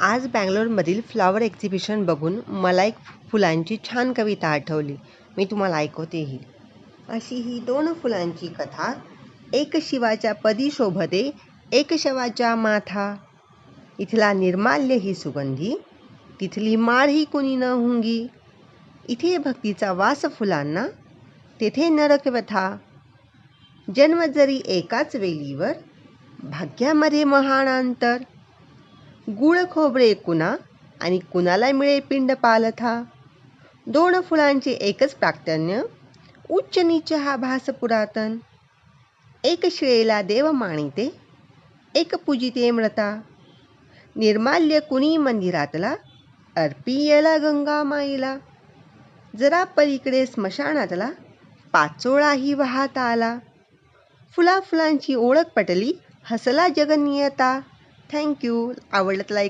आज बंगलोरमधील flower exhibition बघून मला एक फुलांची छान कविता आठवली. मी तुम्हाला ऐकवतेही. अशी ही 2 फुलांची कथा. एक शिवाच्या पदी शोभते, एक शवाच्या माथा. इथला निर्माल्य ही सुगंधी, तिथली माळ ही कुणी न हुंगी. इथे भक्तीचा वास फुलांना, तेथे नरक व्यथा. जन्म जरी एकाच वेलीवर, भाग्यामध्ये महान अंतर. गुळ खोबरे कुणा आणि कुणाला मिळे पिंड पालथा. 2 फुलांचे एकच प्राक्तन्य, उच्च नीच हा भास पुरातन. एक शिळेला देव मानिते, एक पूजिते मृता. निर्माल्य कुणी मंदिरातला, अर्पियला गंगा माईला. जरा पलीकडे स्मशानातला, पाचोळाही वाहत आला. फुलांची ओळख पटली, हसला जगनियता. थँक्यू. आवडलं तर लाईक